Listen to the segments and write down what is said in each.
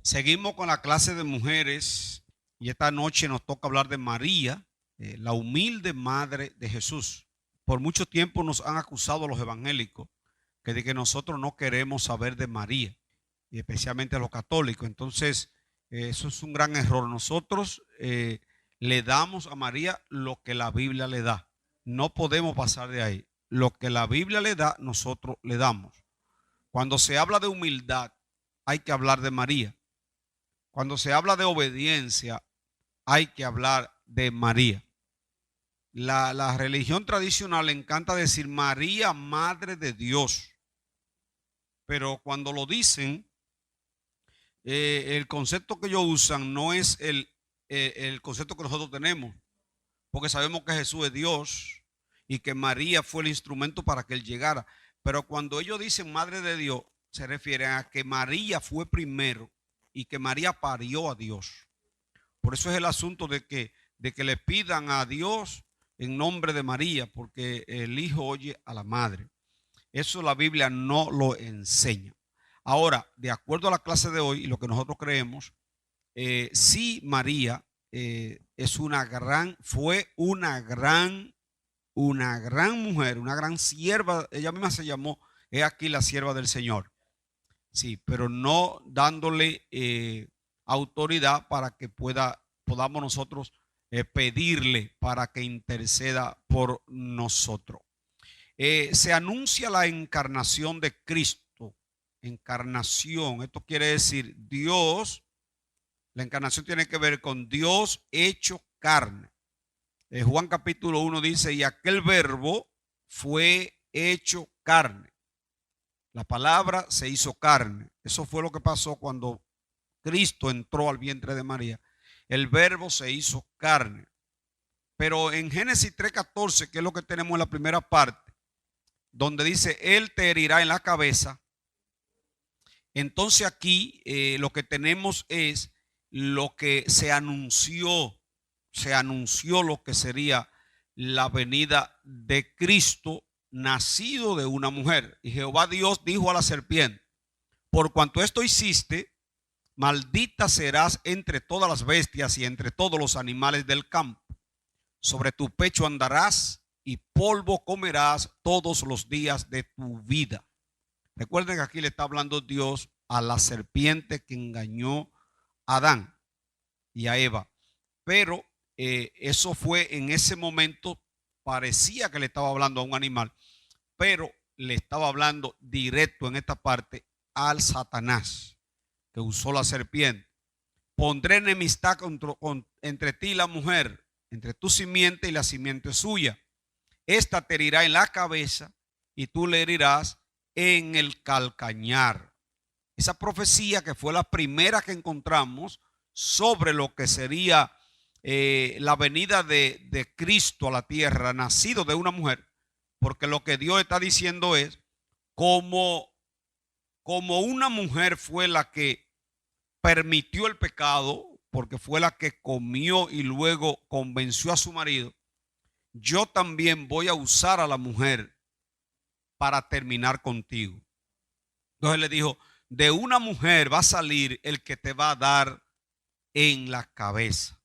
Seguimos con la clase de mujeres y esta noche nos toca hablar de María, la humilde madre de Jesús. Por mucho tiempo nos han acusado los evangélicos de que nosotros no queremos saber de María, y especialmente los católicos. Entonces, eso es un gran error. Nosotros le damos a María lo que la Biblia le da. No podemos pasar de ahí. Lo que la Biblia le da, nosotros le damos. Cuando se habla de humildad, hay que hablar de María. Cuando se habla de obediencia, hay que hablar de María. La religión tradicional le encanta decir María, Madre de Dios. Pero cuando lo dicen, el concepto que ellos usan no es el concepto que nosotros tenemos. Porque sabemos que Jesús es Dios y que María fue el instrumento para que Él llegara. Pero cuando ellos dicen Madre de Dios, se refieren a que María fue primero y que María parió a Dios. Por eso es el asunto de que le pidan a Dios en nombre de María, porque el hijo oye a la madre. Eso la Biblia no lo enseña. Ahora, de acuerdo a la clase de hoy y lo que nosotros creemos, sí María fue una gran mujer, una gran sierva. Ella misma se llamó, he aquí la sierva del Señor. Sí, pero no dándole autoridad para que podamos nosotros pedirle para que interceda por nosotros. Se anuncia la encarnación de Cristo. Encarnación, esto quiere decir Dios. La encarnación tiene que ver con Dios hecho carne. Juan capítulo 1 dice, y aquel verbo fue hecho carne. La palabra se hizo carne. Eso fue lo que pasó cuando Cristo entró al vientre de María. El verbo se hizo carne. Pero en Génesis 3:14, que es lo que tenemos en la primera parte, donde dice, Él te herirá en la cabeza. Entonces aquí lo que tenemos es lo que se anunció lo que sería la venida de Cristo nacido de una mujer. Y Jehová Dios dijo a la serpiente, por cuanto esto hiciste, maldita serás entre todas las bestias y entre todos los animales del campo. Sobre tu pecho andarás y polvo comerás todos los días de tu vida. Recuerden que aquí le está hablando Dios a la serpiente que engañó a Adán y a Eva. Pero eso fue en ese momento, parecía que le estaba hablando a un animal, pero le estaba hablando directo en esta parte al Satanás que usó la serpiente. Pondré enemistad entre ti y la mujer, entre tu simiente y la simiente suya. Esta te herirá en la cabeza y tú le herirás en el calcañar. Esa profecía que fue la primera que encontramos sobre lo que sería la venida de Cristo a la tierra, nacido de una mujer, porque lo que Dios está diciendo es, como una mujer fue la que permitió el pecado, porque fue la que comió y luego convenció a su marido, yo también voy a usar a la mujer para terminar contigo. Entonces le dijo, de una mujer va a salir el que te va a dar en la cabeza.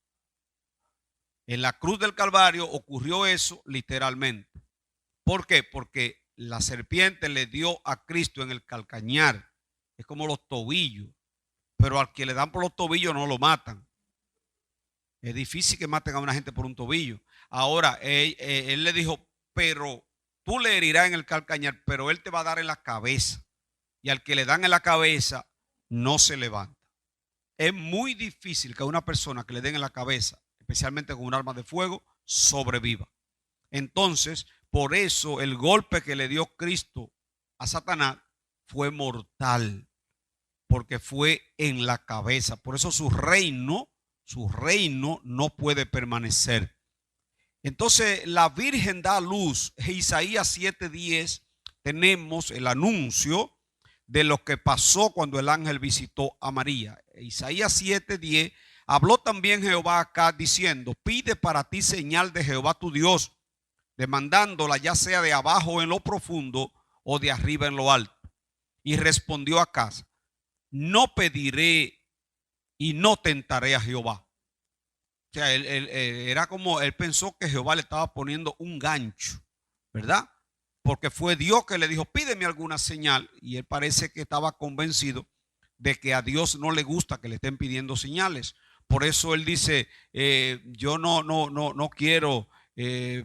En la cruz del Calvario ocurrió eso literalmente. ¿Por qué? Porque la serpiente le dio a Cristo en el calcañar. Es como los tobillos. Pero al que le dan por los tobillos no lo matan. Es difícil que maten a una gente por un tobillo. Ahora, él le dijo, pero tú le herirás en el calcañar, pero él te va a dar en la cabeza. Y al que le dan en la cabeza, no se levanta. Es muy difícil que a una persona que le den en la cabeza, especialmente con un arma de fuego, sobreviva. Entonces, por eso el golpe que le dio Cristo a Satanás fue mortal, porque fue en la cabeza. Por eso su reino no puede permanecer. Entonces, la Virgen da a luz. En Isaías 7:10 tenemos el anuncio de lo que pasó cuando el ángel visitó a María. Isaías 7:10, habló también Jehová acá diciendo, pide para ti señal de Jehová tu Dios, demandándola ya sea de abajo en lo profundo o de arriba en lo alto. Y respondió Acaz, no pediré y no tentaré a Jehová. O sea, era como, él pensó que Jehová le estaba poniendo un gancho, ¿verdad? Porque fue Dios que le dijo, pídeme alguna señal, y él parece que estaba convencido de que a Dios no le gusta que le estén pidiendo señales. Por eso él dice, yo no quiero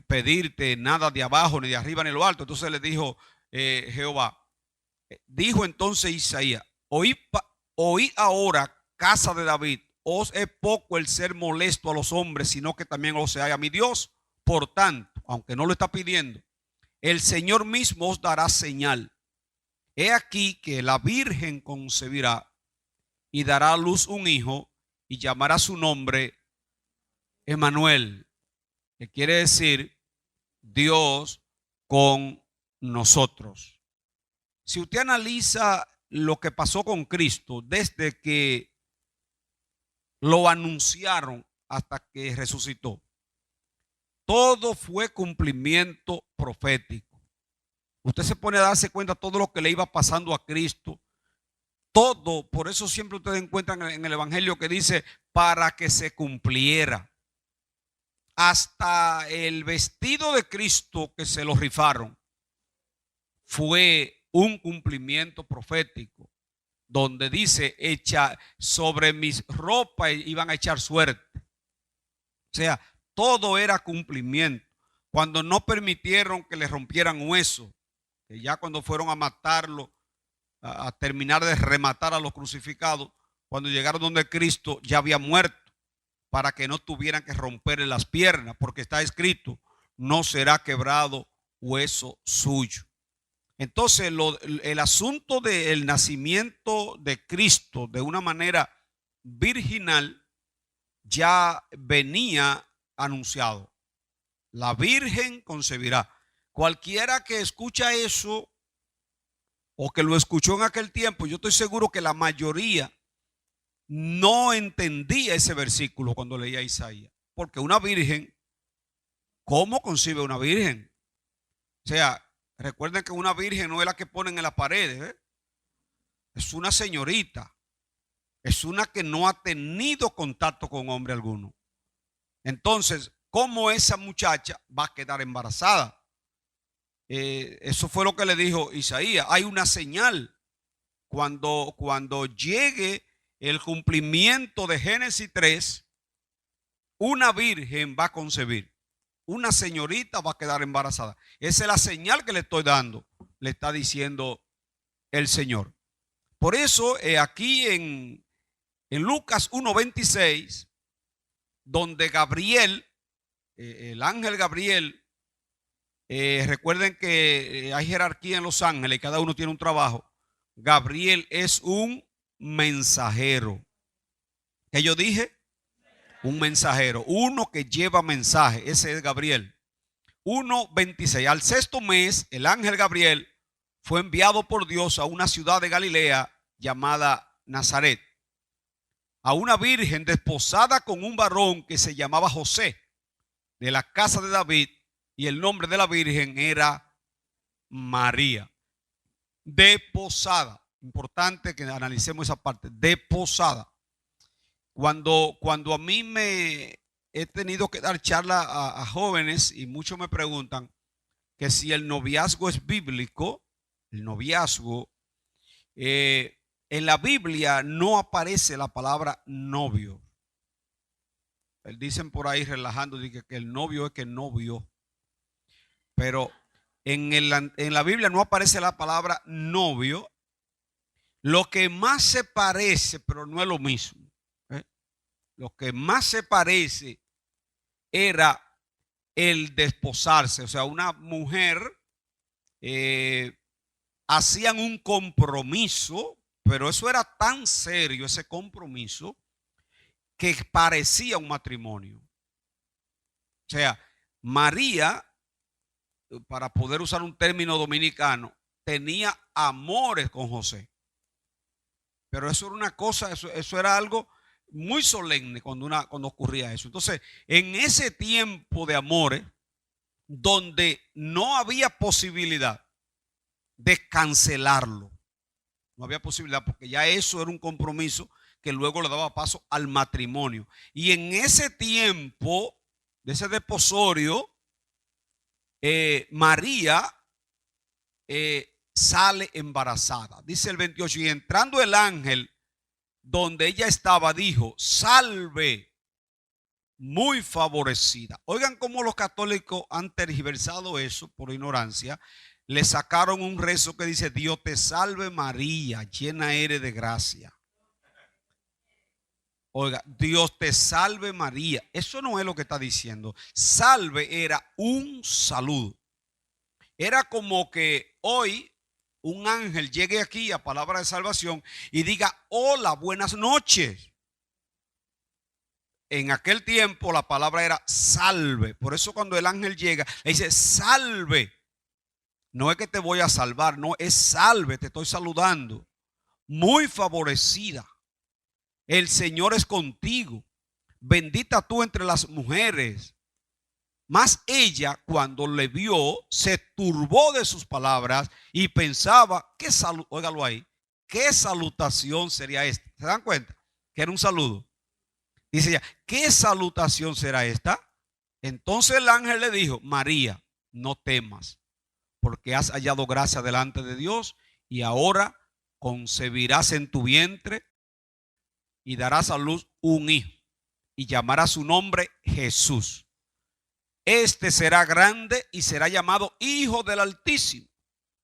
pedirte nada de abajo, ni de arriba, ni de lo alto. Entonces le dijo Jehová, dijo entonces Isaías, oí ahora, casa de David, os es poco el ser molesto a los hombres, sino que también os sea a mi Dios. Por tanto, aunque no lo está pidiendo, el Señor mismo os dará señal. He aquí que la Virgen concebirá y dará a luz un hijo y llamará su nombre Emmanuel, que quiere decir Dios con nosotros. Si usted analiza lo que pasó con Cristo desde que lo anunciaron hasta que resucitó, todo fue cumplimiento profético. Usted se pone a darse cuenta de todo lo que le iba pasando a Cristo. Todo, por eso siempre ustedes encuentran en el Evangelio que dice, para que se cumpliera. Hasta el vestido de Cristo que se lo rifaron fue un cumplimiento profético, donde dice, echa sobre mis ropas iban a echar suerte. O sea, todo era cumplimiento. Cuando no permitieron que le rompieran hueso, que ya cuando fueron a matarlo, a terminar de rematar a los crucificados, cuando llegaron donde Cristo ya había muerto, para que no tuvieran que romperle las piernas, porque está escrito, no será quebrado hueso suyo. Entonces, el asunto del nacimiento de Cristo de una manera virginal ya venía anunciado. La Virgen concebirá. Cualquiera que escucha eso o que lo escuchó en aquel tiempo, yo estoy seguro que la mayoría no entendía ese versículo cuando leía Isaías. Porque una virgen, ¿cómo concibe una virgen? O sea, recuerden que una virgen no es la que ponen en las paredes, ¿eh? Es una señorita. Es una que no ha tenido contacto con hombre alguno. Entonces, ¿cómo esa muchacha va a quedar embarazada? Eso fue lo que le dijo Isaías. Hay una señal. Cuando llegue el cumplimiento de Génesis 3, una virgen va a concebir. Una señorita va a quedar embarazada. Esa es la señal que le estoy dando, le está diciendo el Señor. Por eso aquí en Lucas 1:26, donde Gabriel, el ángel Gabriel, recuerden que hay jerarquía en los ángeles, cada uno tiene un trabajo. Gabriel es un mensajero. ¿Qué yo dije? Un mensajero, uno que lleva mensaje, ese es Gabriel. 1:26, al sexto mes, el ángel Gabriel fue enviado por Dios a una ciudad de Galilea llamada Nazaret, a una virgen desposada con un varón que se llamaba José, de la casa de David, y el nombre de la virgen era María. Desposada, importante que analicemos esa parte, desposada. Cuando a mí me he tenido que dar charla a jóvenes y muchos me preguntan que si el noviazgo es bíblico, el noviazgo, en la Biblia no aparece la palabra novio. Dicen por ahí relajando que el novio es que novio, pero en la Biblia no aparece la palabra novio. Lo que más se parece, pero no es lo mismo. Lo que más se parece era el desposarse. O sea, una mujer hacían un compromiso, pero eso era tan serio, ese compromiso, que parecía un matrimonio. O sea, María, para poder usar un término dominicano, tenía amores con José. Pero eso era una cosa, eso era algo muy solemne cuando ocurría eso. Entonces, en ese tiempo de amores, donde no había posibilidad de cancelarlo, no había posibilidad, porque ya eso era un compromiso que luego le daba paso al matrimonio. Y en ese tiempo de ese desposorio, María sale embarazada. Dice el 28, y entrando el ángel donde ella estaba, dijo: salve, muy favorecida. Oigan cómo los católicos han tergiversado eso por ignorancia. Le sacaron un rezo que dice: Dios te salve María, llena eres de gracia. Oiga, Dios te salve María. Eso no es lo que está diciendo. Salve era un saludo. Era como que hoy un ángel llegue aquí a palabra de salvación y diga: hola, buenas noches. En aquel tiempo la palabra era salve. Por eso cuando el ángel llega, le dice: salve. No es que te voy a salvar, no, es salve, te estoy saludando. Muy favorecida. El Señor es contigo. Bendita tú entre las mujeres. Mas ella, cuando le vio, se turbó de sus palabras y pensaba, óigalo ahí, ¿qué salutación sería esta? ¿Se dan cuenta? Que era un saludo. Dice ella: ¿qué salutación será esta? Entonces el ángel le dijo: María, no temas, porque has hallado gracia delante de Dios, y ahora concebirás en tu vientre y darás a luz un hijo, y llamarás su nombre Jesús. Este será grande y será llamado Hijo del Altísimo,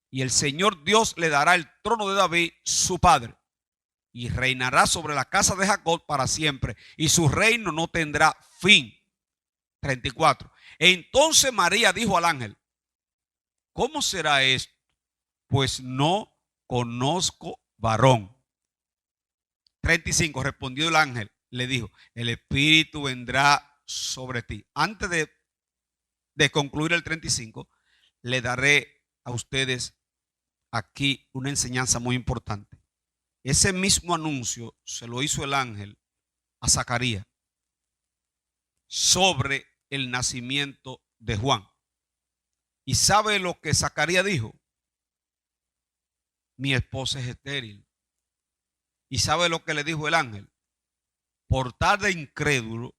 y el Señor Dios le dará el trono de David, su padre, y reinará sobre la casa de Jacob para siempre, y su reino no tendrá fin. 34. Entonces María dijo al ángel: ¿cómo será esto? Pues no conozco varón. 35. Respondió el ángel, le dijo: el Espíritu vendrá sobre ti. Antes de concluir el 35, le daré a ustedes aquí una enseñanza muy importante. Ese mismo anuncio se lo hizo el ángel a Zacarías sobre el nacimiento de Juan. ¿Y sabe lo que Zacarías dijo? Mi esposa es estéril. ¿Y sabe lo que le dijo el ángel? Por tarde incrédulo,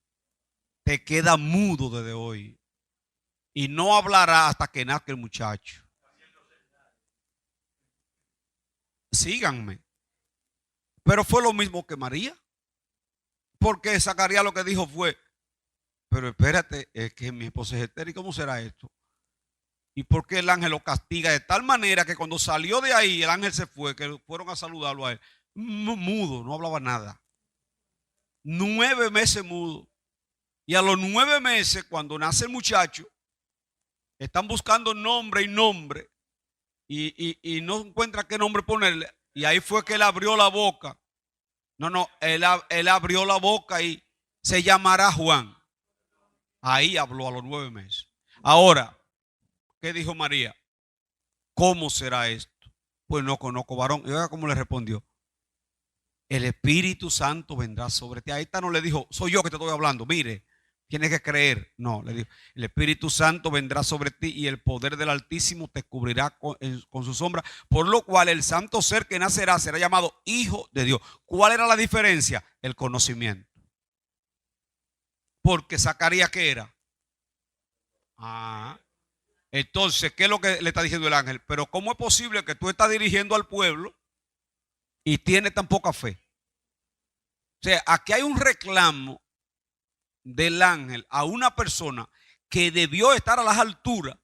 te queda mudo desde hoy y no hablará hasta que nazca el muchacho. Síganme. Pero fue lo mismo que María, porque Zacarías lo que dijo fue: pero espérate, es que mi esposa es estéril, ¿cómo será esto? ¿Y por qué el ángel lo castiga de tal manera que cuando salió de ahí el ángel se fue, que fueron a saludarlo a él, mudo, no hablaba nada? 9 meses mudo. Y a los 9 meses, cuando nace el muchacho, están buscando nombre y nombre y no encuentra qué nombre ponerle. Y ahí fue que él abrió la boca. No, él abrió la boca y se llamará Juan. Ahí habló a los 9 meses. Ahora, ¿qué dijo María? ¿Cómo será esto? Pues no conozco varón. Y oiga cómo le respondió: el Espíritu Santo vendrá sobre ti. Ahí está, no le dijo: soy yo que te estoy hablando, mire, tienes que creer. No, le dijo: el Espíritu Santo vendrá sobre ti y el poder del Altísimo te cubrirá con su sombra, por lo cual el santo ser que nacerá será llamado Hijo de Dios. ¿Cuál era la diferencia? El conocimiento. Porque Zacarías, ¿qué era? Entonces, ¿qué es lo que le está diciendo el ángel? Pero ¿cómo es posible que tú estás dirigiendo al pueblo y tienes tan poca fe? O sea, aquí hay un reclamo del ángel a una persona que debió estar a las alturas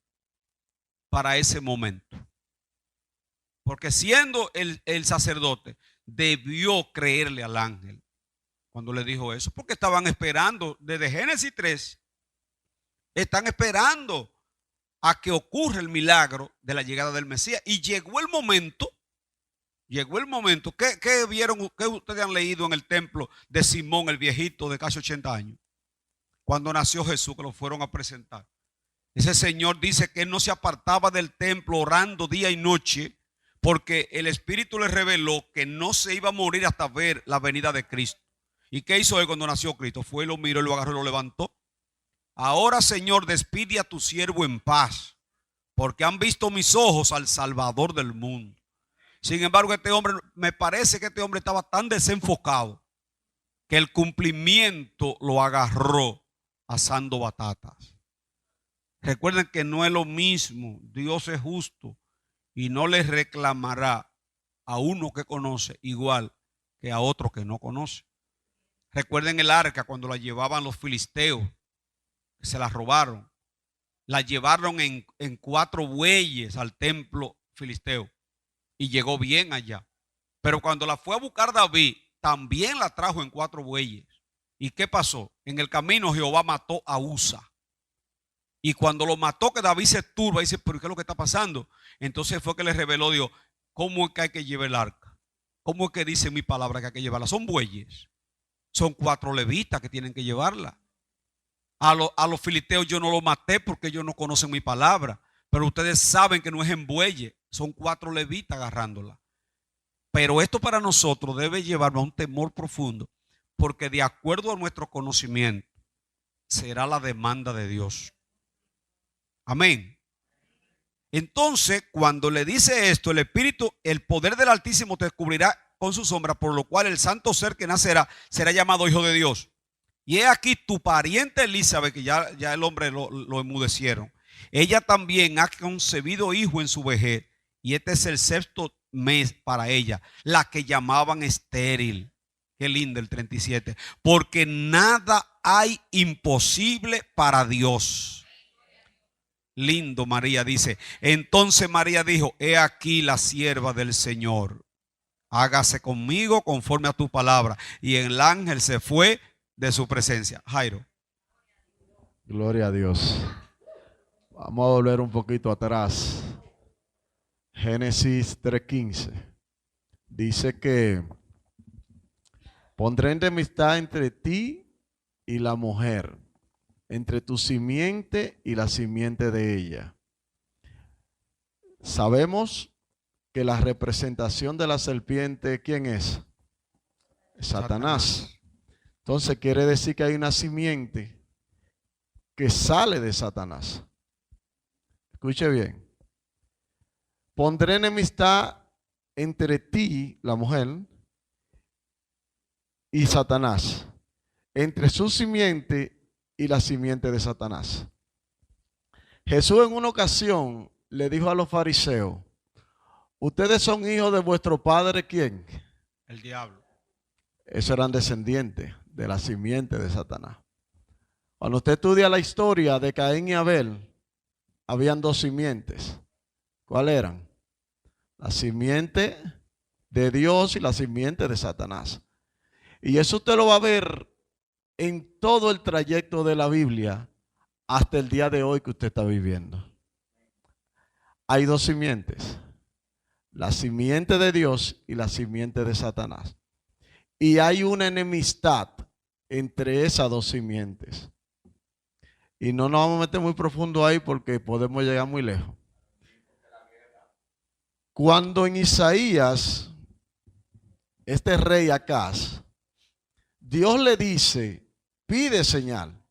para ese momento. Porque siendo el sacerdote, debió creerle al ángel cuando le dijo eso, porque estaban esperando desde Génesis 3, están esperando a que ocurra el milagro de la llegada del Mesías. Y llegó el momento. ¿Qué vieron? ¿Qué ustedes han leído en el templo de Simón, el viejito de casi 80 años? Cuando nació Jesús, que lo fueron a presentar. Ese señor dice que él no se apartaba del templo orando día y noche, porque el Espíritu le reveló que no se iba a morir hasta ver la venida de Cristo. ¿Y qué hizo él cuando nació Cristo? Fue, lo miró, lo agarró y lo levantó. Ahora, Señor, despide a tu siervo en paz, porque han visto mis ojos al Salvador del mundo. Sin embargo, este hombre, me parece que este hombre estaba tan desenfocado que el cumplimiento lo agarró asando batatas. Recuerden que no es lo mismo, Dios es justo y no le reclamará a uno que conoce igual que a otro que no conoce. Recuerden el arca cuando la llevaban los filisteos, que se la robaron. La llevaron en 4 bueyes al templo filisteo y llegó bien allá. Pero cuando la fue a buscar David, también la trajo en 4 bueyes. ¿Y qué pasó? En el camino Jehová mató a Usa. Y cuando lo mató, que David se turba y dice, pero ¿qué es lo que está pasando? Entonces fue que le reveló Dios, ¿cómo es que hay que llevar el arca? ¿Cómo es que dice mi palabra que hay que llevarla? Son bueyes. Son 4 levitas que tienen que llevarla. A los filisteos yo no los maté porque ellos no conocen mi palabra. Pero ustedes saben que no es en bueyes. Son 4 levitas agarrándola. Pero esto para nosotros debe llevarnos a un temor profundo. Porque de acuerdo a nuestro conocimiento, será la demanda de Dios. Amén. Entonces, cuando le dice esto, el Espíritu, el poder del Altísimo te cubrirá con su sombra, por lo cual el santo ser que nacerá será llamado hijo de Dios. Y he aquí tu pariente Elizabeth, que ya el hombre lo enmudecieron. Ella también ha concebido hijo en su vejez, y este es el 6º mes para ella, la que llamaban estéril. Qué lindo el 37. Porque nada hay imposible para Dios. Lindo, María dice. Entonces María dijo, he aquí la sierva del Señor. Hágase conmigo conforme a tu palabra. Y el ángel se fue de su presencia. Jairo. Gloria a Dios. Vamos a volver un poquito atrás. Génesis 3:15. Dice que pondré enemistad entre ti y la mujer, entre tu simiente y la simiente de ella. Sabemos que la representación de la serpiente, ¿quién es? Satanás. Entonces quiere decir que hay una simiente que sale de Satanás. Escuche bien. Pondré enemistad entre ti, la mujer, y Satanás, entre su simiente y la simiente de Satanás. Jesús en una ocasión le dijo a los fariseos, ustedes son hijos de vuestro padre, ¿quién? El diablo. Esos eran descendientes de la simiente de Satanás. Cuando usted estudia la historia de Caín y Abel, habían 2 simientes. ¿Cuáles eran? La simiente de Dios y la simiente de Satanás. Y eso usted lo va a ver en todo el trayecto de la Biblia hasta el día de hoy que usted está viviendo. Hay 2 simientes. La simiente de Dios y la simiente de Satanás. Y hay una enemistad entre esas 2 simientes. Y no nos vamos a meter muy profundo ahí porque podemos llegar muy lejos. Cuando en Isaías, este rey Acaz, Dios le dice, pide señal.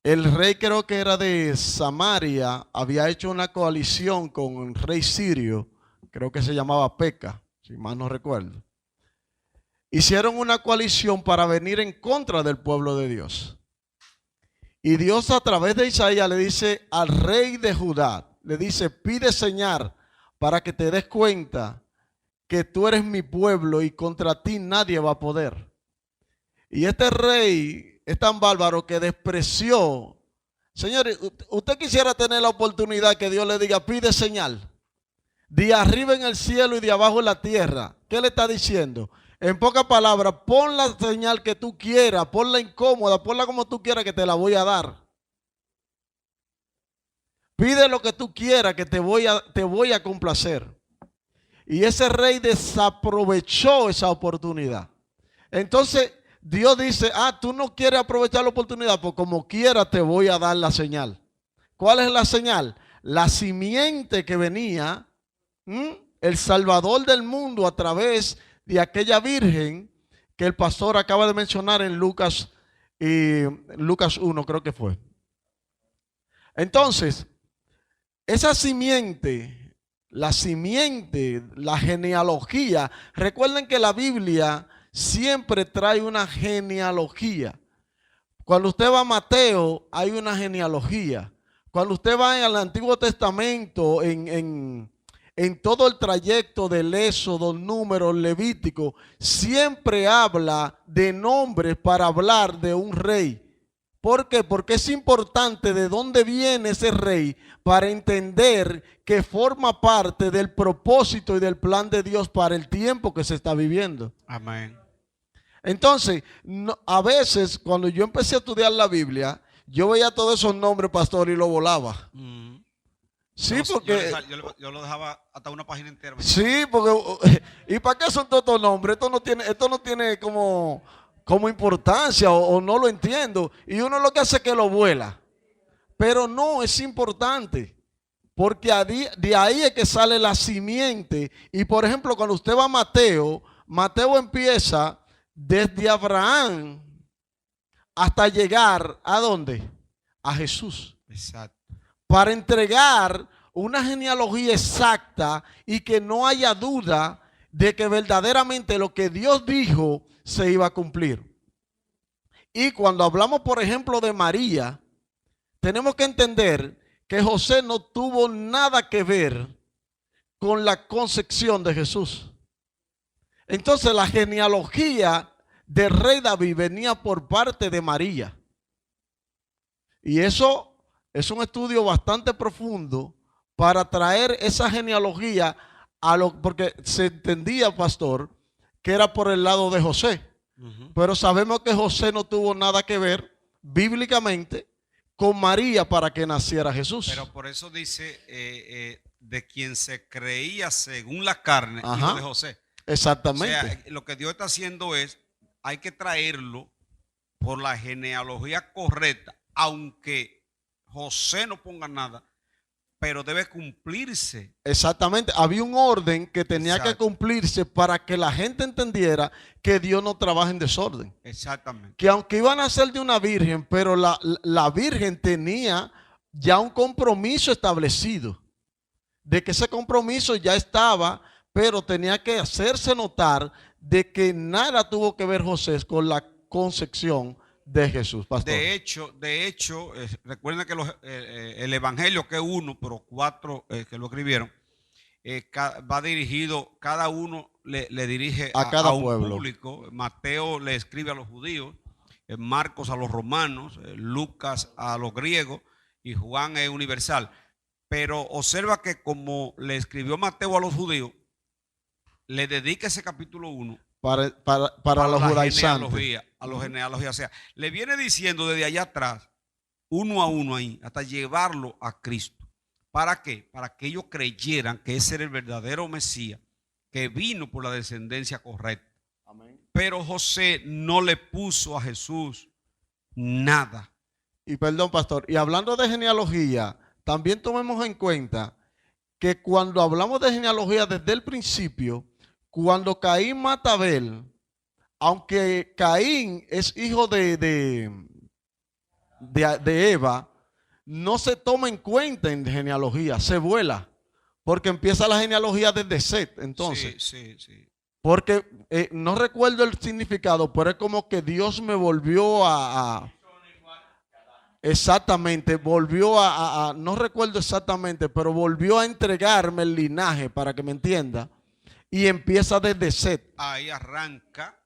El rey, creo que era de Samaria, había hecho una coalición con un rey sirio, creo que se llamaba Peca, si mal no recuerdo. Hicieron una coalición para venir en contra del pueblo de Dios. Y Dios a través de Isaías le dice al rey de Judá, le dice, pide señal para que te des cuenta que tú eres mi pueblo y contra ti nadie va a poder. Y este rey es tan bárbaro que despreció. Señores, usted quisiera tener la oportunidad que Dios le diga, pide señal. De arriba en el cielo y de abajo en la tierra. ¿Qué le está diciendo? En pocas palabras, pon la señal que tú quieras, ponla incómoda, ponla como tú quieras que te la voy a dar. Pide lo que tú quieras que te voy a complacer. Y ese rey desaprovechó esa oportunidad. Entonces Dios dice, tú no quieres aprovechar la oportunidad, pues como quiera te voy a dar la señal. ¿Cuál es la señal? La simiente que venía, el Salvador del mundo a través de aquella virgen que el pastor acaba de mencionar en Lucas 1, creo que fue. Entonces, esa simiente, la genealogía, recuerden que la Biblia siempre trae una genealogía. Cuando usted va a Mateo, hay una genealogía. Cuando usted va en el Antiguo Testamento, en todo el trayecto del Éxodo, Números, Levítico, siempre habla de nombres para hablar de un rey. ¿Por qué? Porque es importante de dónde viene ese rey para entender que forma parte del propósito y del plan de Dios para el tiempo que se está viviendo. Amén. Entonces, a veces cuando yo empecé a estudiar la Biblia, yo veía todos esos nombres, pastor, y lo volaba. Sí, No, porque... yo lo dejaba hasta una página entera. Sí, porque... ¿Y para qué son todos estos nombres? Esto no tiene como importancia o no lo entiendo. Y uno lo que hace es que lo vuela. Pero no, es importante. Porque de ahí es que sale la simiente. Y por ejemplo, cuando usted va a Mateo, Mateo empieza desde Abraham hasta llegar ¿a dónde? A Jesús. Exacto. Para entregar una genealogía exacta y que no haya duda de que verdaderamente lo que Dios dijo se iba a cumplir. Y cuando hablamos, por ejemplo, de María, tenemos que entender que José no tuvo nada que ver con la concepción de Jesús. Entonces la genealogía del rey David venía por parte de María. Y eso es un estudio bastante profundo para traer esa genealogía porque se entendía, pastor, que era por el lado de José. Pero sabemos que José no tuvo nada que ver bíblicamente con María para que naciera Jesús. Pero por eso dice de quien se creía según la carne, hijo de José. Exactamente. O sea, lo que Dios está haciendo es, hay que traerlo por la genealogía correcta, aunque José no ponga nada, pero debe cumplirse. Exactamente, había un orden que tenía que cumplirse para que la gente entendiera que Dios no trabaja en desorden. Exactamente. Que aunque iban a ser de una virgen, pero la virgen tenía ya un compromiso establecido, de que ese compromiso ya estaba, pero tenía que hacerse notar de que nada tuvo que ver José con la concepción de Jesús, pastor. De hecho, recuerden que el evangelio que es uno, pero 4 que lo escribieron, va dirigido, cada uno le dirige a un pueblo. Público. Mateo le escribe a los judíos, Marcos a los romanos, Lucas a los griegos y Juan es universal. Pero observa que como le escribió Mateo a los judíos, le dedica ese capítulo 1 para los judaizantes. A los genealogías. O sea, le viene diciendo desde allá atrás, uno a uno ahí, hasta llevarlo a Cristo. ¿Para qué? Para que ellos creyeran que ese era el verdadero Mesías, que vino por la descendencia correcta. Amén. Pero José no le puso a Jesús nada. Y perdón, pastor, y hablando de genealogía, también tomemos en cuenta que cuando hablamos de genealogía desde el principio, cuando Caín mata a Abel, aunque Caín es hijo de Eva, no se toma en cuenta en genealogía, se vuela, porque empieza la genealogía desde Set, entonces. Sí. Porque no recuerdo el significado, pero es como que Dios me volvió exactamente, no recuerdo exactamente, pero volvió a entregarme el linaje, para que me entienda, y empieza desde Set. Ahí arranca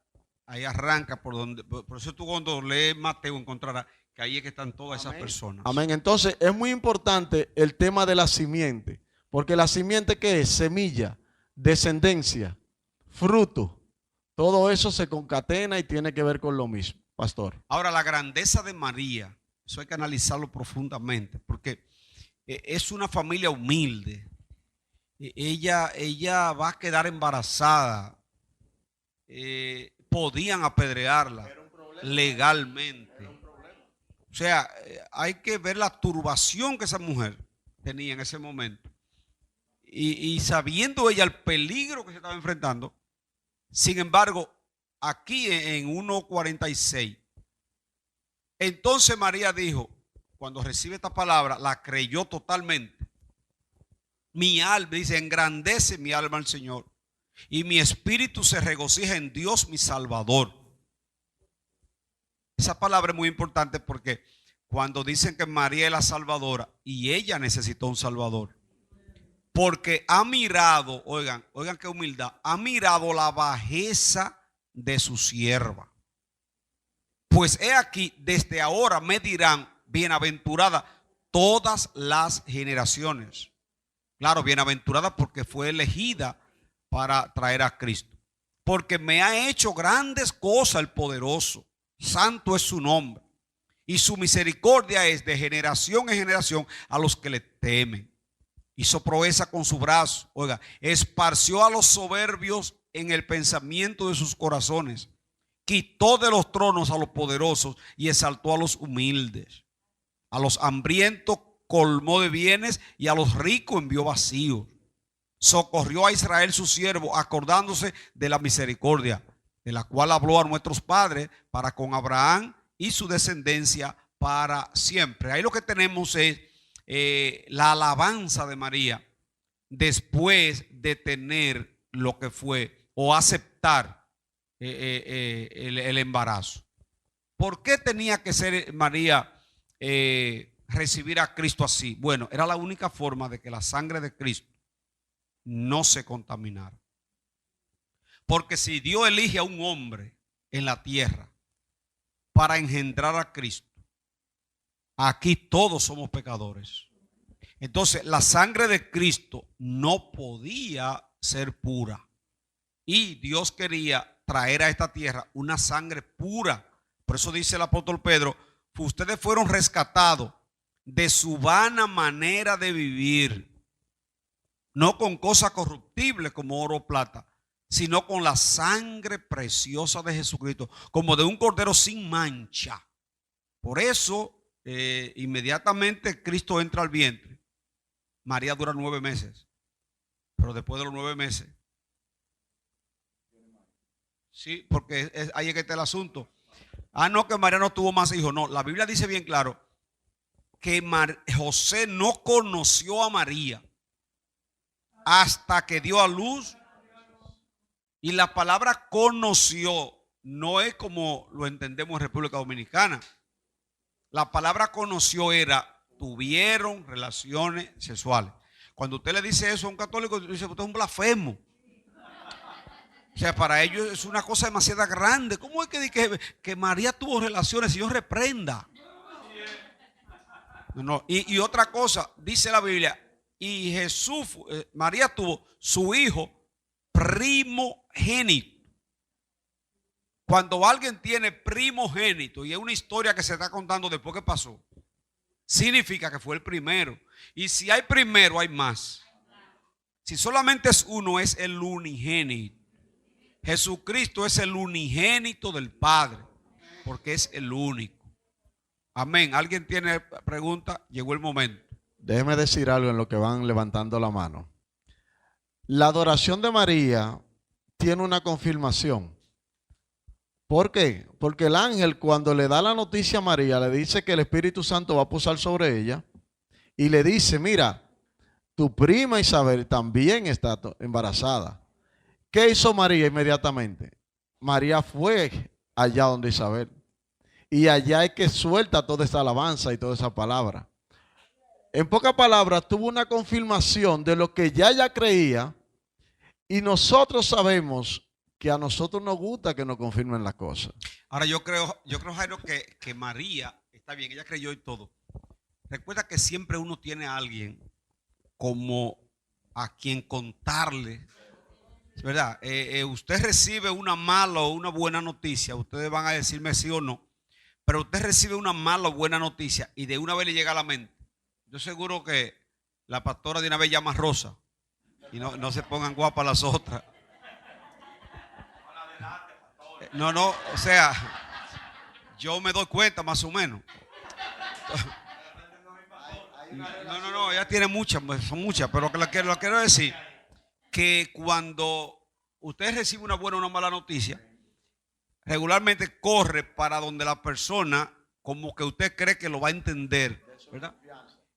por eso tú cuando lees Mateo encontrarás que ahí es que están todas esas personas. Amén. Entonces es muy importante el tema de la simiente, porque la simiente ¿qué es? Semilla, descendencia, fruto. Todo eso se concatena y tiene que ver con lo mismo, pastor. Ahora, la grandeza de María, eso hay que analizarlo profundamente, porque es una familia humilde. Ella va a quedar embarazada. Podían apedrearla legalmente. O sea, hay que ver la turbación que esa mujer tenía en ese momento. Y sabiendo ella el peligro que se estaba enfrentando, sin embargo, aquí en 1:46, entonces María dijo, cuando recibe esta palabra, la creyó totalmente. Mi alma, dice, engrandece mi alma al Señor. y mi espíritu se regocija en Dios mi Salvador. Esa palabra es muy importante porque cuando dicen que María es la salvadora y ella necesitó un salvador, porque ha mirado, oigan qué humildad, ha mirado la bajeza de su sierva. Pues he aquí, desde ahora me dirán bienaventurada todas las generaciones. Claro, bienaventurada porque fue elegida para traer a Cristo. Porque me ha hecho grandes cosas el poderoso. Santo es su nombre. Y su misericordia es de generación en generación a los que le temen. Hizo proeza con su brazo. Oiga, esparció a los soberbios en el pensamiento de sus corazones. Quitó de los tronos a los poderosos y exaltó a los humildes. A los hambrientos colmó de bienes y a los ricos envió vacíos. Socorrió a Israel su siervo, acordándose de la misericordia, de la cual habló a nuestros padres para con Abraham y su descendencia para siempre. Ahí lo que tenemos es la alabanza de María después de tener lo que fue o aceptar el embarazo. ¿Por qué tenía que ser María recibir a Cristo así? Bueno, era la única forma de que la sangre de Cristo no se contaminara. Porque si Dios elige a un hombre en la tierra para engendrar a Cristo, aquí todos somos pecadores. Entonces la sangre de Cristo no podía ser pura. Y Dios quería traer a esta tierra una sangre pura. Por eso dice el apóstol Pedro, ustedes fueron rescatados de su vana manera de vivir, no con cosas corruptibles como oro o plata, sino con la sangre preciosa de Jesucristo, como de un cordero sin mancha. Por eso, inmediatamente Cristo entra al vientre. María dura 9 meses, pero después de los 9 meses, sí, porque ahí es que está el asunto. No, que María no tuvo más hijos. No, la Biblia dice bien claro que José no conoció a María hasta que dio a luz. Y la palabra conoció no es como lo entendemos en República Dominicana. La palabra conoció era tuvieron relaciones sexuales. Cuando usted le dice eso a un católico, dice usted es un blasfemo. O sea, para ellos es una cosa demasiado grande. ¿Cómo es que María tuvo relaciones? Dios reprenda. No. Y otra cosa, dice la Biblia, y Jesús, María tuvo su hijo primogénito. Cuando alguien tiene primogénito, y es una historia que se está contando después que pasó, significa que fue el primero. Y si hay primero, hay más. Si solamente es uno, es el unigénito. Jesucristo es el unigénito del Padre, porque es el único. Amén. ¿Alguien tiene pregunta? Llegó el momento. Déjeme decir algo en lo que van levantando la mano. La adoración de María tiene una confirmación. ¿Por qué? Porque el ángel, cuando le da la noticia a María, le dice que el Espíritu Santo va a posar sobre ella y le dice, mira, tu prima Isabel también está embarazada. ¿Qué hizo María inmediatamente? María fue allá donde Isabel. Y allá es que suelta toda esa alabanza y toda esa palabra. En pocas palabras, tuvo una confirmación de lo que ya ella creía. Y nosotros sabemos que a nosotros nos gusta que nos confirmen las cosas. Ahora yo creo Jairo, que María, está bien, ella creyó y todo. Recuerda que siempre uno tiene a alguien como a quien contarle. ¿Verdad? Usted recibe una mala o una buena noticia, ustedes van a decirme sí o no, pero usted recibe una mala o buena noticia y de una vez le llega a la mente. Yo seguro que la pastora de una vez llama a Rosa y no se pongan guapas las otras. No, o sea, yo me doy cuenta más o menos. No, ella tiene muchas, son muchas, pero lo quiero decir que cuando usted recibe una buena o una mala noticia, regularmente corre para donde la persona como que usted cree que lo va a entender, ¿verdad?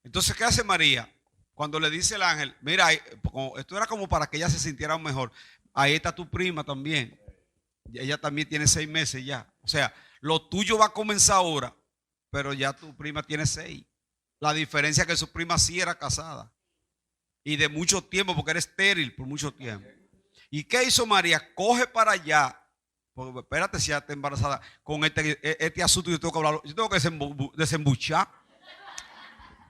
Entonces, ¿qué hace María? Cuando le dice el ángel, mira, esto era como para que ella se sintiera mejor. ahí está tu prima también. Ella también tiene 6 meses ya. O sea, lo tuyo va a comenzar ahora, pero ya tu prima tiene 6. La diferencia es que su prima sí era casada. Y de mucho tiempo, porque era estéril por mucho tiempo. ¿Y qué hizo María? Coge para allá. Porque espérate, si ya está embarazada con este asunto, yo tengo que hablar, yo tengo que desembuchar.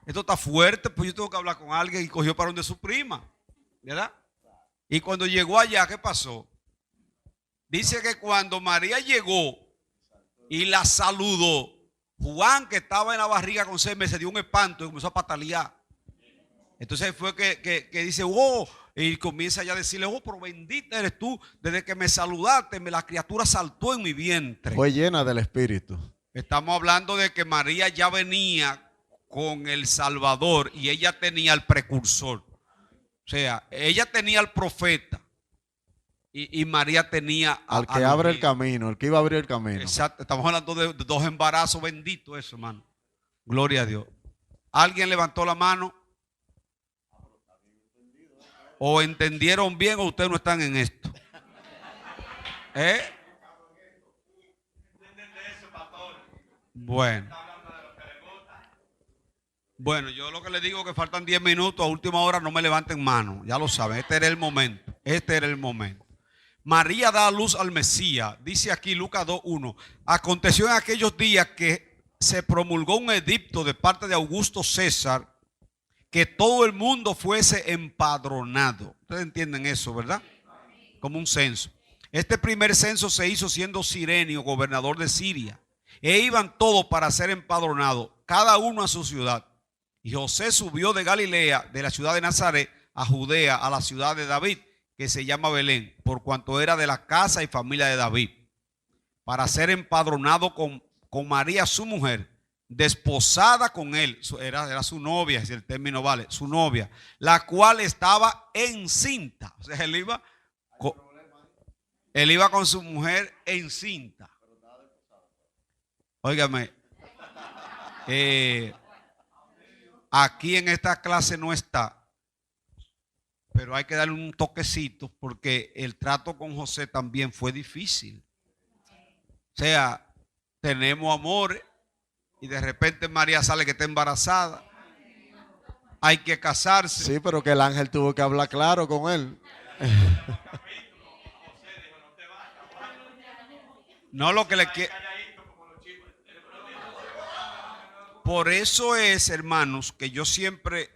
Esto está fuerte, pues yo tengo que hablar con alguien, y cogió para donde su prima, ¿verdad? Y cuando llegó allá, ¿qué pasó? Dice que cuando María llegó y la saludó, Juan, que estaba en la barriga con 6 meses, dio un espanto y comenzó a patalear. Entonces fue que dice, oh, y comienza ya a decirle, oh, pero bendita eres tú, desde que me saludaste, la criatura saltó en mi vientre. Fue llena del Espíritu. Estamos hablando de que María ya venía con el Salvador y ella tenía el precursor. O sea, ella tenía al profeta y María tenía al que abre el camino, el que iba a abrir el camino. Exacto, estamos hablando de 2 embarazos benditos, eso, hermano. Gloria a Dios. ¿Alguien levantó la mano? ¿O entendieron bien o ustedes no están en esto? Bueno, yo lo que les digo es que faltan 10 minutos, a última hora no me levanten mano, ya lo saben, este era el momento. María da a luz al Mesías, dice aquí Lucas 2:1. Aconteció en aquellos días que se promulgó un edicto de parte de Augusto César, que todo el mundo fuese empadronado. Ustedes entienden eso, ¿verdad? Como un censo. Este primer censo se hizo siendo Cirenio gobernador de Siria. E iban todos para ser empadronados, cada uno a su ciudad. Y José subió de Galilea, de la ciudad de Nazaret, a Judea, a la ciudad de David, que se llama Belén, por cuanto era de la casa y familia de David, para ser empadronado con María su mujer, desposada con él, era su novia, si el término vale, su novia, la cual estaba encinta. O sea, él iba con su mujer encinta. Óigame, aquí en esta clase no está, pero hay que darle un toquecito porque el trato con José también fue difícil. O sea, tenemos amor y de repente María sale que está embarazada. Hay que casarse. Sí, pero que el ángel tuvo que hablar claro con él. No lo que le quiere. Por eso es, hermanos, que yo siempre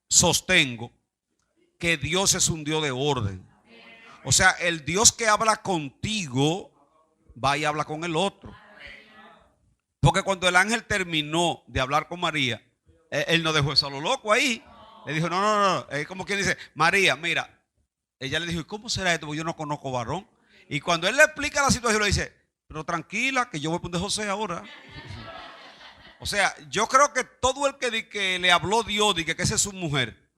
sostengo que Dios es un Dios de orden. O sea, el Dios que habla contigo va y habla con el otro. Porque cuando el ángel terminó de hablar con María, él no dejó eso a lo loco ahí. Le dijo, no. Es como quien dice, María, mira. Ella le dijo, ¿y cómo será esto? Porque yo no conozco varón. Y cuando él le explica la situación, le dice, pero tranquila, que yo voy a poner José ahora. O sea, yo creo que todo el que le habló Dios, que esa es su mujer,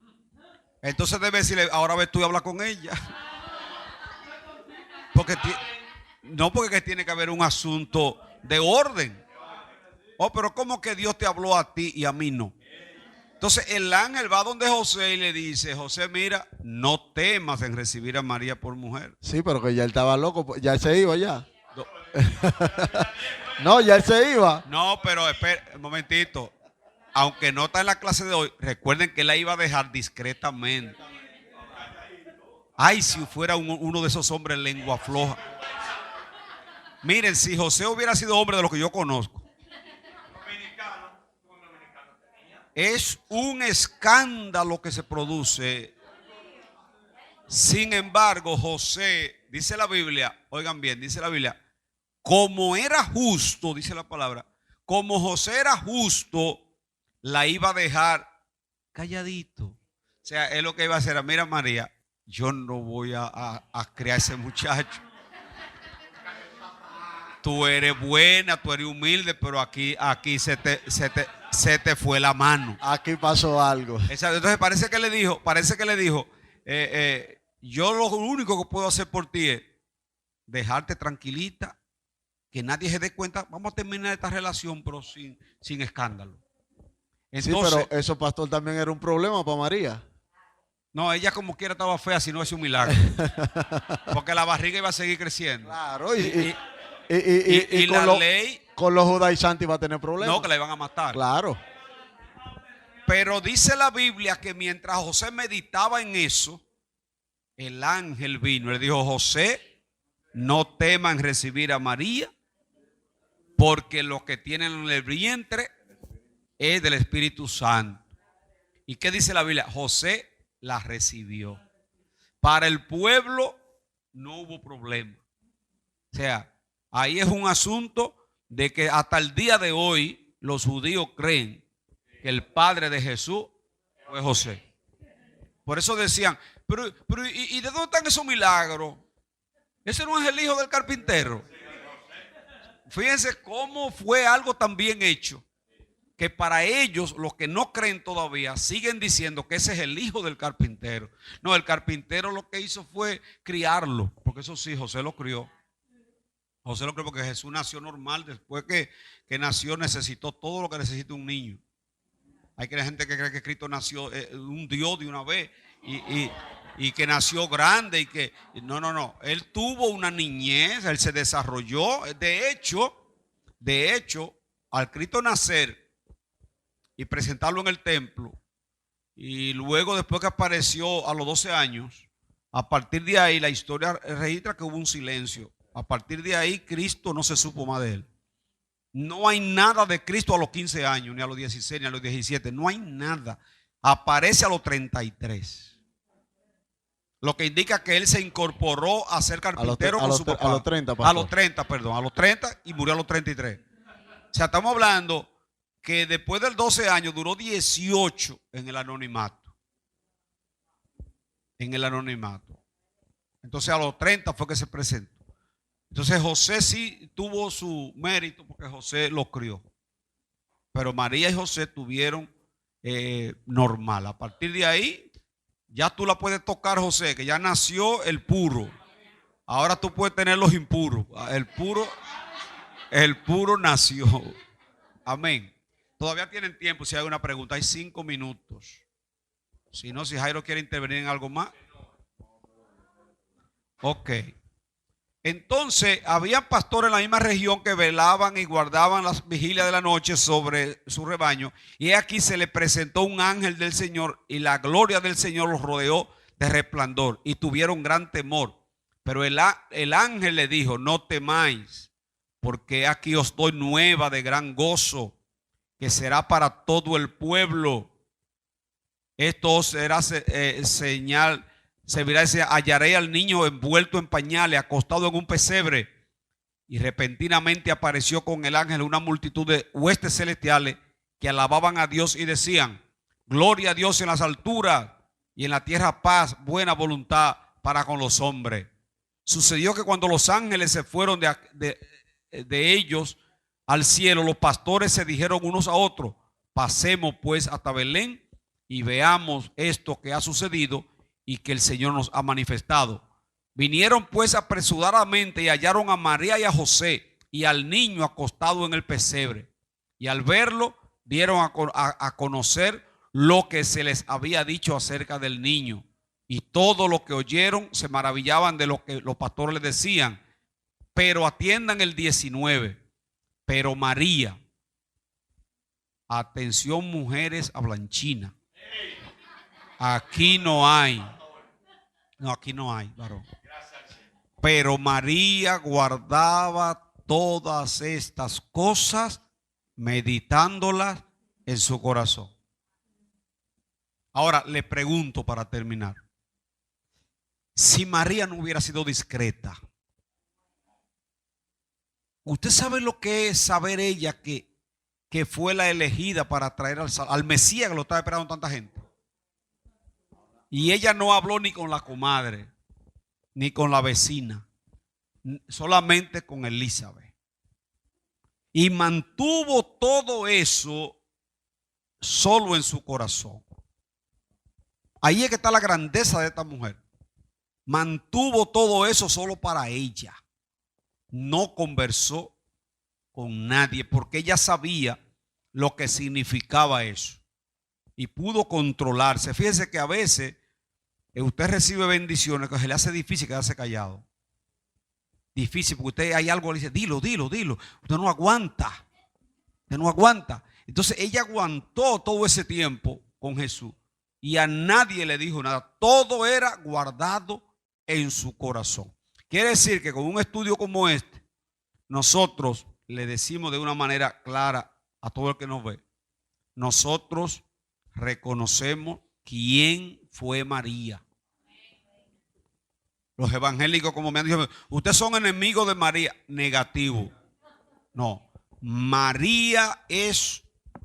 entonces debe decirle, ahora ves tú y habla con ella. Porque porque tiene que haber un asunto de orden. Oh, pero ¿cómo que Dios te habló a ti y a mí no? Entonces el ángel va donde José y le dice, José, mira, no temas en recibir a María por mujer. Sí, pero que ya él estaba loco, ya él se iba ya. No, ya él se iba. No, pero espera un momentito. Aunque no está en la clase de hoy, recuerden que la iba a dejar discretamente. Ay, si fuera uno de esos hombres lengua floja. Miren, si José hubiera sido hombre de lo que yo conozco, es un escándalo que se produce. Sin embargo, José, dice la Biblia, oigan bien, dice la Biblia, como era justo, dice la palabra, como José era justo, la iba a dejar calladito. O sea, es lo que iba a hacer. Mira, María, yo no voy a criar a ese muchacho. Tú eres buena, tú eres humilde, pero aquí se te fue la mano. Aquí pasó algo. Entonces parece que le dijo, yo lo único que puedo hacer por ti es dejarte tranquilita, que nadie se dé cuenta. Vamos a terminar esta relación, pero sin escándalo. Entonces, sí, pero eso, pastor, también era un problema para María. No, ella como quiera estaba fea si no es un milagro. Porque la barriga iba a seguir creciendo. Claro, Y con, la lo- ley, con los judaizantes iba a tener problemas. no, que la iban a matar. Claro. Pero dice la Biblia que mientras José meditaba en eso, el ángel vino y le dijo: José, no teman recibir a María, porque lo que tienen en el vientre es del Espíritu Santo. ¿Y qué dice la Biblia? José la recibió. Para el pueblo no hubo problema. O sea, ahí es un asunto de que hasta el día de hoy los judíos creen que el padre de Jesús fue José. Por eso decían, ¿y de dónde están esos milagros? Ese no es el hijo del carpintero. Fíjense cómo fue algo tan bien hecho, que para ellos, los que no creen todavía, siguen diciendo que ese es el hijo del carpintero. No, el carpintero lo que hizo fue criarlo, porque eso sí, José lo crió. José lo crió porque Jesús nació normal. Después que nació, necesitó todo lo que necesita un niño. Hay gente que cree que Cristo nació un Dios de una vez y que nació grande y que no. Él tuvo una niñez, él se desarrolló. De hecho, al Cristo nacer y presentarlo en el templo, y luego después que apareció a los 12 años, a partir de ahí la historia registra que hubo un silencio. A partir de ahí Cristo no se supo más de él. No hay nada de Cristo a los 15 años, ni a los 16, ni a los 17. No hay nada. Aparece a los 33. Lo que indica que él se incorporó a ser carpintero con su papá. A los 30, pastor. A los 30, perdón. A los 30 y murió a los 33. O sea, estamos hablando que después del 12 años duró 18 en el anonimato. En el anonimato. Entonces a los 30 fue que se presentó. Entonces José sí tuvo su mérito porque José lo crió. Pero María y José tuvieron normal. A partir de ahí, ya tú la puedes tocar, José, que ya nació el puro. Ahora tú puedes tener los impuros. El puro nació. Amén. Todavía tienen tiempo si hay una pregunta. Hay 5 minutos. Si no, si Jairo quiere intervenir en algo más. Ok. Entonces, había pastores en la misma región que velaban y guardaban las vigilias de la noche sobre su rebaño. Y aquí se le presentó un ángel del Señor y la gloria del Señor los rodeó de resplandor y tuvieron gran temor. Pero el ángel le dijo: no temáis, porque aquí os doy nueva de gran gozo, que será para todo el pueblo. Esto será señal. Se verá, hallaré al niño envuelto en pañales, acostado en un pesebre. Y repentinamente apareció con el ángel una multitud de huestes celestiales que alababan a Dios y decían: gloria a Dios en las alturas y en la tierra paz, buena voluntad para con los hombres. Sucedió que cuando los ángeles se fueron de ellos al cielo, los pastores se dijeron unos a otros: pasemos pues hasta Belén y veamos esto que ha sucedido y que el Señor nos ha manifestado. Vinieron pues apresuradamente y hallaron a María y a José y al niño acostado en el pesebre. Y al verlo, dieron a conocer lo que se les había dicho acerca del niño. Y todo lo que oyeron se maravillaban de lo que los pastores les decían. Pero atiendan el 19. Pero María, atención mujeres hablanchinas, aquí no hay. No, aquí no hay, varón. Pero María guardaba todas estas cosas, meditándolas en su corazón. Ahora le pregunto para terminar: si María no hubiera sido discreta, ¿usted sabe lo que es saber ella que fue la elegida para traer al Mesías, que lo estaba esperando tanta gente? Y ella no habló ni con la comadre, ni con la vecina, solamente con Elizabeth. Y mantuvo todo eso solo en su corazón. Ahí es que está la grandeza de esta mujer. Mantuvo todo eso solo para ella. No conversó con nadie porque ella sabía lo que significaba eso. Y pudo controlarse. Fíjense que a veces usted recibe bendiciones que se le hace difícil quedarse callado. Difícil, porque usted hay algo que le dice, dilo. Usted no aguanta. Usted no aguanta. Entonces ella aguantó todo ese tiempo con Jesús y a nadie le dijo nada. Todo era guardado en su corazón. Quiere decir que con un estudio como este, nosotros le decimos de una manera clara a todo el que nos ve. Nosotros reconocemos quién fue María. Los evangélicos, como me han dicho, ustedes son enemigos de María. Negativo. No. María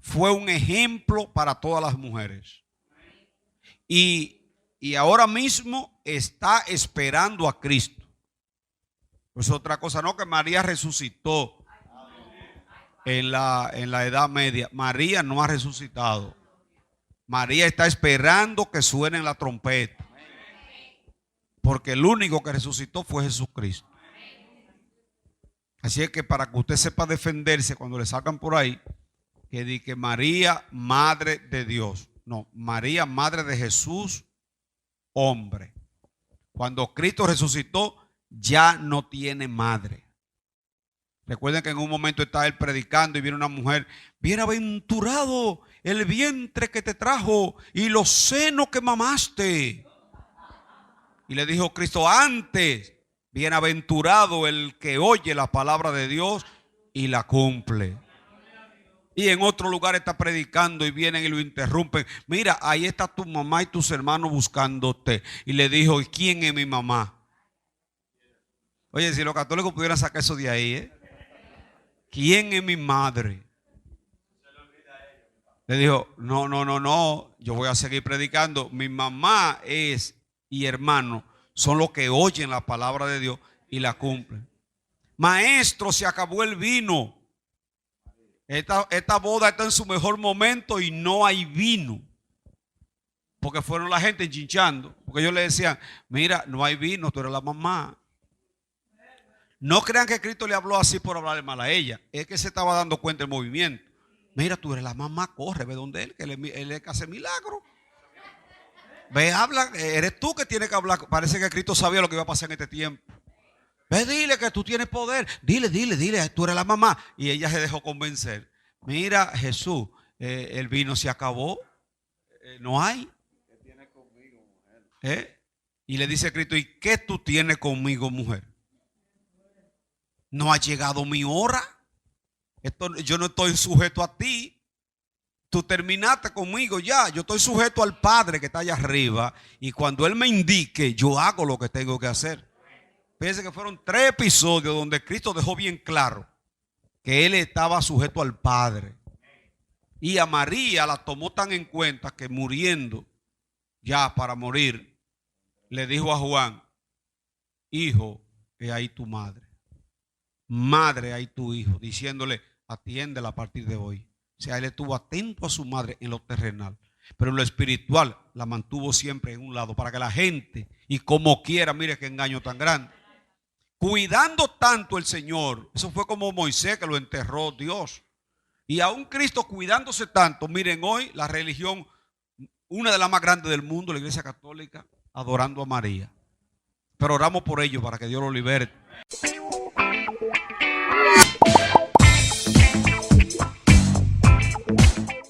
fue un ejemplo para todas las mujeres. Y ahora mismo está esperando a Cristo. Pues otra cosa, no, que María resucitó en la Edad Media. María no ha resucitado. María está esperando que suene la trompeta. Porque el único que resucitó fue Jesucristo. Así es que para que usted sepa defenderse cuando le sacan por ahí, que dice que María, madre de Dios. No, María, madre de Jesús, hombre. Cuando Cristo resucitó, ya no tiene madre. Recuerden que en un momento estaba él predicando y viene una mujer, bienaventurado el vientre que te trajo y los senos que mamaste. Y le dijo Cristo antes, bienaventurado el que oye la palabra de Dios y la cumple. Y en otro lugar está predicando y vienen y lo interrumpen. Mira, ahí está tu mamá y tus hermanos buscándote. Y le dijo, ¿y quién es mi mamá? Oye, si los católicos pudieran sacar eso de ahí, ¿quién es mi madre? Le dijo, no, yo voy a seguir predicando. Mi mamá y hermano son los que oyen la palabra de Dios y la cumplen. Maestro, se acabó el vino. Esta boda está en su mejor momento y no hay vino. Porque fueron la gente chinchando. Porque ellos le decían, mira, no hay vino, tú eres la mamá. No crean que Cristo le habló así por hablarle mal a ella. Es que se estaba dando cuenta del movimiento. Mira, tú eres la mamá, corre, ve donde él, que él es que hace milagro. Ve, habla, eres tú que tienes que hablar. Parece que Cristo sabía lo que iba a pasar en este tiempo. Ve, dile que tú tienes poder. Dile, tú eres la mamá. Y ella se dejó convencer. Mira, Jesús, el vino se acabó. No hay. ¿Qué tienes conmigo, mujer? Y le dice a Cristo, ¿y qué tú tienes conmigo, mujer? No ha llegado mi hora. Yo no estoy sujeto a ti. Tú terminaste conmigo ya. Yo estoy sujeto al Padre que está allá arriba. Y cuando Él me indique, yo hago lo que tengo que hacer. Fíjense que fueron 3 episodios donde Cristo dejó bien claro que Él estaba sujeto al Padre. Y a María la tomó tan en cuenta que muriendo, ya para morir, le dijo a Juan, hijo, he ahí tu madre. Madre, ahí tu hijo. Diciéndole, atiéndela a partir de hoy. O sea, él estuvo atento a su madre en lo terrenal, pero en lo espiritual la mantuvo siempre en un lado para que la gente, y como quiera, mire qué engaño tan grande, cuidando tanto el Señor. Eso fue como Moisés que lo enterró Dios. Y aún Cristo cuidándose tanto. Miren hoy la religión, una de las más grandes del mundo, la Iglesia Católica, adorando a María. Pero oramos por ellos para que Dios los liberte.